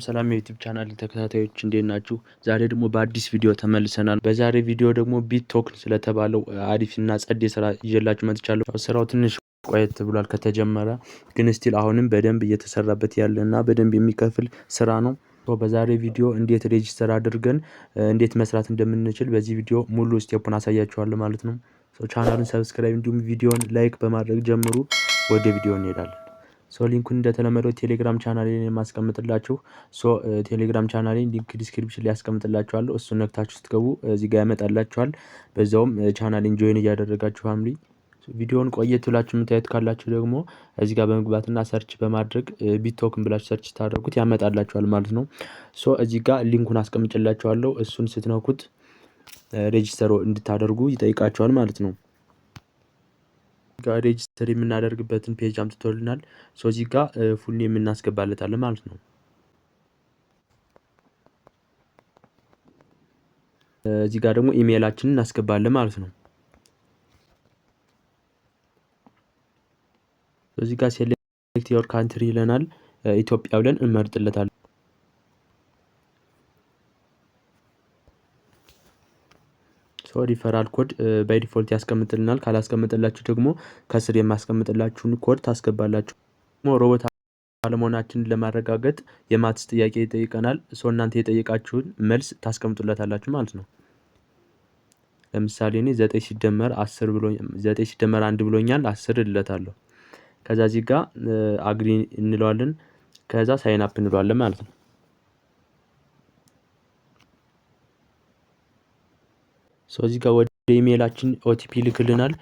ሰላም የዩቲዩብ ቻናል ተከታታዮች እንዴት ናችሁ? ዛሬ ደግሞ በአዲስ ቪዲዮ ተመልሰናል። በዛሬ ቪዲዮ ደግሞ ቢትቶክን ስለተባለው አሪፍና ጸዴ ስራ ይዤላችሁ መጥቻለሁ። ስራው ትንሽ ቆየት ብሏል ከተጀመረ፣ ግን ስቲል አሁንም በደንብ እየተሰራበት ያለና በደንብ የሚከፍል ስራ ነው። በዛሬ ቪዲዮ እንዴት ሬጂስተር አድርገን እንዴት መስራት እንደምንችል በዚህ ቪዲዮ ሙሉ ስቴፑን አሳያችኋለሁ ማለት ነው። ቻናሉን ሰብስክራይብ እንዲሁም ቪዲዮን ላይክ በማድረግ ጀምሩ። ወደ ቪዲዮ እንሄዳለን። ሊንኩን እንደተለመደው ቴሌግራም ቻናሌን የማስቀምጥላችሁ ቴሌግራም ቻናሌን ሊንክ ዲስክሪፕሽን ላይ ያስቀምጥላችኋለሁ። እሱን ነክታችሁ ስትገቡ እዚህ ጋር ያመጣላችኋል። በዛውም ቻናሌን ጆይን እያደረጋችሁ ፋሚሊ ቪዲዮውን ቆየት ብላችሁ የምታዩት ካላችሁ ደግሞ እዚህ ጋር በመግባትና ሰርች በማድረግ ቢትቶክን ብላችሁ ሰርች ታደርጉት ያመጣላችኋል ማለት ነው። እዚህ ጋር ሊንኩን አስቀምጥላችኋለሁ። እሱን ስትነኩት ሬጂስተር እንድታደርጉ ይጠይቃችኋል ማለት ነው። ጋር ሬጂስተር የምናደርግበትን ፔጅ አምጥቶልናል። እዚህ ጋር ፉል ኔም እናስገባለታለን ማለት ነው። እዚህ ጋር ደግሞ ኢሜይላችንን እናስገባለን ማለት ነው። እዚህ ጋር ሴሌክት ዮር ካንትሪ ይለናል። ኢትዮጵያ ብለን እንመርጥለታለን። ሪፈራል ኮድ ባይ ዲፎልት ያስቀምጥልናል። ካላስቀምጥላችሁ ደግሞ ከስር የማስቀምጥላችሁን ኮድ ታስገባላችሁ። ሮቦት አለመሆናችንን ለማረጋገጥ የማትስ ጥያቄ ይጠይቀናል። እናንተ የጠየቃችሁን መልስ ታስቀምጡለታላችሁ ማለት ነው። ለምሳሌ እኔ 9 ሲደመር 10 ብሎኛል፣ 9 ሲደመር 1 ብሎኛል፣ 10 እለታለሁ። ከዛ እዚህ ጋር አግሪ እንለዋለን። ከዛ ሳይን አፕ እንለዋለን ማለት ነው። እዚህ ጋር ወደ ኢሜይላችን ኦቲፒ ልክልናል።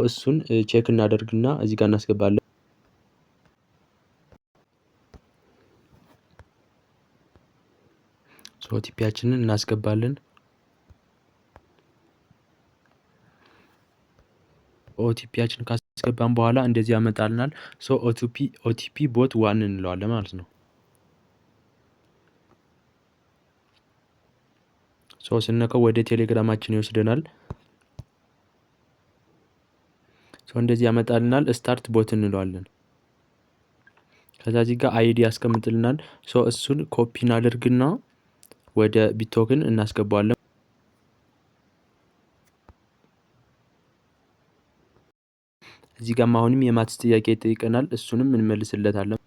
እሱን ቼክ እናደርግና እዚህ ጋር እናስገባለን። ኦቲፒያችንን እናስገባለን። ኦቲፒያችንን ካስገባን በኋላ እንደዚህ ያመጣልናል። ኦቲፒ ቦት 1 እንለዋለን ማለት ነው። ስነካው ወደ ቴሌግራማችን ይወስደናል። እንደዚህ ያመጣልናል። ስታርት ቦት እንለዋለን። ከዛ እዚህ ጋር አይዲ ያስቀምጥልናል። እሱን ኮፒ እናደርግና ወደ ቢትቶክን እናስገባዋለን። እዚህ ጋር አሁንም የማትስ ጥያቄ ይጠይቀናል። እሱንም እንመልስለታለን።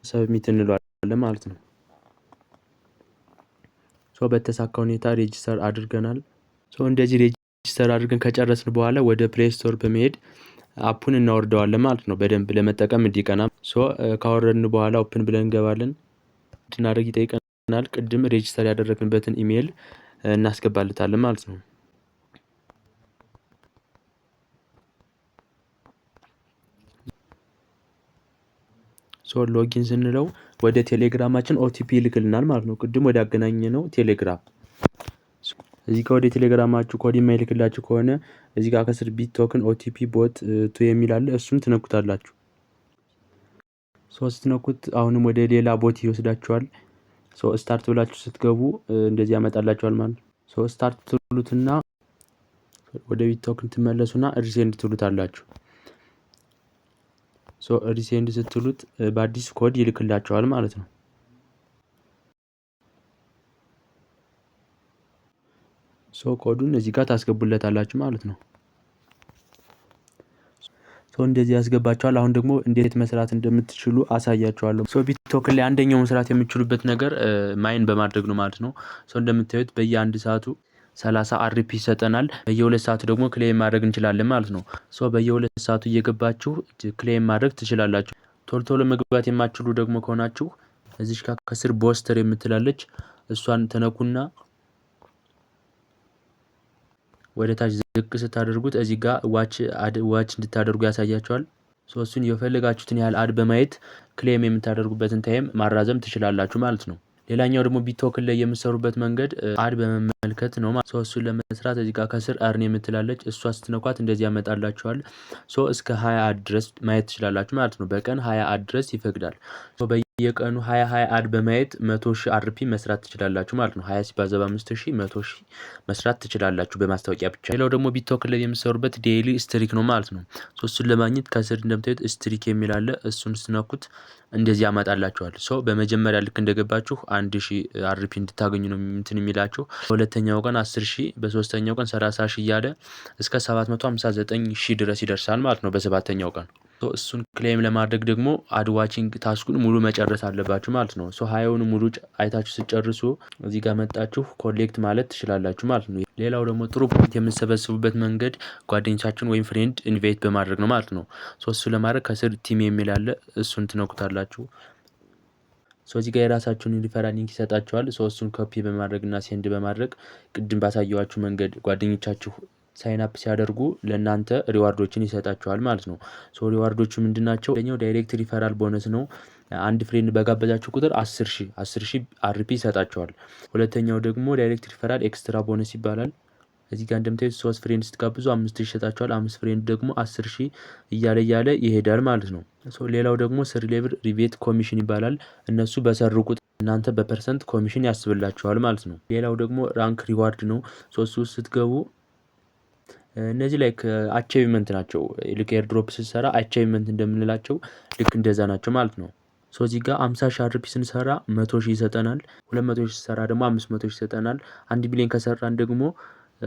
ሰብሚት እንለዋለን ማለት ነው። በተሳካ ሁኔታ ሬጂስተር አድርገናል። እንደዚህ ሬጂስተር አድርገን ከጨረስን በኋላ ወደ ፕሌይ ስቶር በመሄድ አፑን እናወርደዋለን ማለት ነው። በደንብ ለመጠቀም እንዲቀና ካወረድን በኋላ ኦፕን ብለን እንገባለን። እንድናደርግ ይጠይቀናል። ቅድም ሬጂስተር ያደረግንበትን ኢሜይል እናስገባለታለን ማለት ነው። ሎጊን ስንለው ወደ ቴሌግራማችን ኦቲፒ ይልክልናል ማለት ነው። ቅድም ወደ አገናኘነው ቴሌግራም እዚህ ጋር ወደ ቴሌግራማችሁ ኮድ የማይልክላችሁ ከሆነ እዚህ ጋር ከስር ቢትቶክን ኦቲፒ ቦት 2 የሚል አለ። እሱን ትነኩታላችሁ። ስትነኩት አሁንም ወደ ሌላ ቦት ይወስዳችኋል። ስታርት ብላችሁ ስትገቡ እንደዚህ ያመጣላችኋል ማለት ነው። ስታርት ትሉትና ወደ ቢትቶክን ትመለሱና ሪሴንድ ትሉታላችሁ። ሪሴንድ ስትሉት በአዲስ ኮድ ይልክላችኋል ማለት ነው። ኮዱን እዚህ ጋር ታስገቡለታላችሁ ማለት ነው። እንደዚህ ያስገባችኋል። አሁን ደግሞ እንዴት መስራት እንደምትችሉ አሳያችኋለሁ። ቢትቶክን ላይ አንደኛው መስራት የምትችሉበት ነገር ማይን በማድረግ ነው ማለት ነው። እንደምታዩት በየአንድ ሰዓቱ 30 አርፒ ይሰጠናል። በየ2 ሰዓቱ ደግሞ ክሌም ማድረግ እንችላለን ማለት ነው። በየ2 ሰዓቱ እየገባችሁ ክሌም ማድረግ ትችላላችሁ። ቶሎ መግባት የማትችሉ ደግሞ ከሆናችሁ እዚህ ጋር ከስር ቦስተር የምትላለች እሷን ተነኩና ወደ ታች ዝቅ ስታደርጉት እዚህ ጋር ዋች እንድታደርጉ ያሳያችኋል። እሱን የፈለጋችሁትን ያህል አድ በማየት ክሌም የምታደርጉበትን ታይም ማራዘም ትችላላችሁ ማለት ነው። ሌላኛው ደግሞ ቢትቶክን ላይ የምትሰሩበት መንገድ አድ በመመልከት ነው ማለት ነው። እሱን ለመስራት እዚህ ጋር ከስር አርን የምትላለች እሷ ስትነኳት እንደዚህ ያመጣላችኋል። እስከ 20 አድ ድረስ ማየት ትችላላችሁ ማለት ነው። በቀን 20 አድ ድረስ ይፈቅዳል። የቀኑ 20 አድ በማየት 100,000 አርፒ መስራት ትችላላችሁ ማለት ነው። 20 ሲባዛ በ5000 100,000 መስራት ትችላላችሁ በማስታወቂያ ብቻ። ሌላው ደግሞ ቢትቶክ ላይ የምትሰሩበት ዴይሊ ስትሪክ ነው ማለት ነው። እሱን ለማግኘት ከስር እንደምታዩት ስትሪክ የሚል አለ። እሱን ስትነኩት እንደዚህ ያመጣላችኋል። በመጀመሪያ ልክ እንደገባችሁ 1000 አርፒ እንድታገኙ ነው እንትን የሚላችሁ። በሁለተኛው ቀን 10,000፣ በሶስተኛው ቀን 30,000 እያለ እስከ 759,000 ድረስ ይደርሳል ማለት ነው በሰባተኛው ቀን። እሱን ክሌም ለማድረግ ደግሞ አድ ዋቺንግ ታስኩን ሙሉ መጨረስ አለባችሁ ማለት ነው። 20ውን ሙሉ አይታችሁ ስጨርሱ እዚህ ጋር መጣችሁ ኮሌክት ማለት ትችላላችሁ ማለት ነው። ሌላው ደግሞ ጥሩ ፖይንት የምትሰበስቡበት መንገድ ጓደኞቻችሁን ወይም ፍሬንድ ኢንቫይት በማድረግ ነው ማለት ነው። እሱ ለማድረግ ከስር ቲም የሚል አለ። እሱን ትነኩታላችሁ። እዚህ ጋር የራሳችሁን ሪፈራል ሊንክ ይሰጣችኋል። እሱን ኮፒ በማድረግና ሴንድ በማድረግ ቅድም ባሳየዋችሁ መንገድ ጓደኞቻችሁ ሳይን አፕ ሲያደርጉ ለእናንተ ሪዋርዶችን ይሰጣችኋል ማለት ነው። ሪዋርዶቹ ምንድናቸው? አንደኛው ዳይሬክት ሪፈራል ቦነስ ነው። አንድ ፍሬንድ በጋበዛችሁ ቁጥር 10,000 አርፒ ይሰጣችኋል። ሁለተኛው ደግሞ ዳይሬክት ሪፈራል ኤክስትራ ቦነስ ይባላል። እዚህ ጋር እንደምታዩት 3 ፍሬንድ ስትጋብዙ 5,000 ይሰጣችኋል። 5 ፍሬንድ ደግሞ 10,000 እያለ ይሄዳል ማለት ነው። ሌላው ደግሞ ስሪ ሌቭል ሪቤት ኮሚሽን ይባላል። እነሱ በሰሩ ቁጥር እናንተ በፐርሰንት ኮሚሽን ያስብላችኋል ማለት ነው። ሌላው ደግሞ ራንክ ሪዋርድ ነው። ሶስቱ ስትገቡ እነዚህ ላይክ አቺቭመንት ናቸው። ልክ ኤርድሮፕ ስትሰራ አቺቭመንት እንደምንላቸው ልክ እንደዛ ናቸው ማለት ነው። እዚህ ጋር 50,000 አርፒ ስንሰራ 100,000 ይሰጠናል። 200,000 ስንሰራ ደግሞ 500,000 ይሰጠናል። 1 ሚሊዮን ከሰራን ደግሞ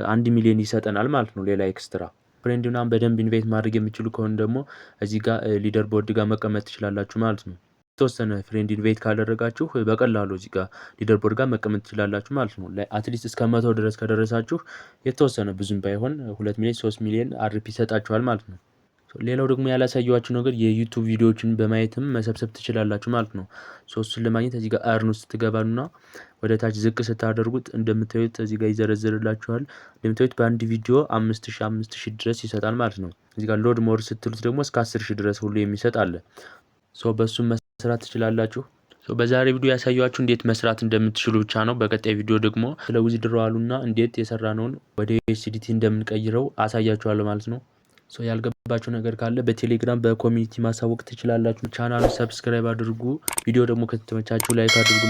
1 ሚሊዮን ይሰጠናል ማለት ነው። ሌላ ኤክስትራ ፍሬንድ ምናምን በደንብ ኢንቫይት ማድረግ የሚችሉ ከሆነ ደግሞ እዚህ ጋር ሊደር ቦርድ ጋር መቀመጥ ትችላላችሁ ማለት ነው። የተወሰነ ፍሬንድ ኢንቫይት ካደረጋችሁ በቀላሉ እዚህ ጋር ሊደር ቦርድ ጋር መቀመጥ ትችላላችሁ ማለት ነው። አትሊስት እስከ 100 ድረስ ከደረሳችሁ የተወሰነ ብዙም ባይሆን 2 ሚሊዮን 3 ሚሊዮን አርፒ ይሰጣችኋል ማለት ነው። ሌላው ደግሞ ያላሳየኋችሁ ነገር የዩቲዩብ ቪዲዮዎችን በማየትም መሰብሰብ ትችላላችሁ ማለት ነው። እሱን ለማግኘት እዚህ ጋር አርን ውስጥ ትገባሉና ወደ ታች ዝቅ ስታደርጉት እንደምታዩት እዚህ ጋር ይዘረዝርላችኋል። እንደምታዩት በአንድ ቪዲዮ 5,000 ድረስ ይሰጣል ማለት ነው። እዚህ ጋር ሎድ ሞር ስትሉት ደግሞ እስከ 10,000 ድረስ ሁሉ የሚሰጥ አለ። በሱም መስራት ትችላላችሁ። በዛሬ ቪዲዮ ያሳያችሁ እንዴት መስራት እንደምትችሉ ብቻ ነው። በቀጣይ ቪዲዮ ደግሞ ስለ ዊዝድሮዋሉና እንዴት የሰራነውን ወደ USDT እንደምንቀይረው አሳያችኋለሁ ማለት ነው። ያልገባችሁ ነገር ካለ በቴሌግራም በኮሚኒቲ ማሳወቅ ትችላላችሁ። ቻናሉን ሰብስክራይብ አድርጉ። ቪዲዮ ደግሞ ከተመቻችሁ ላይክ አድርጉ።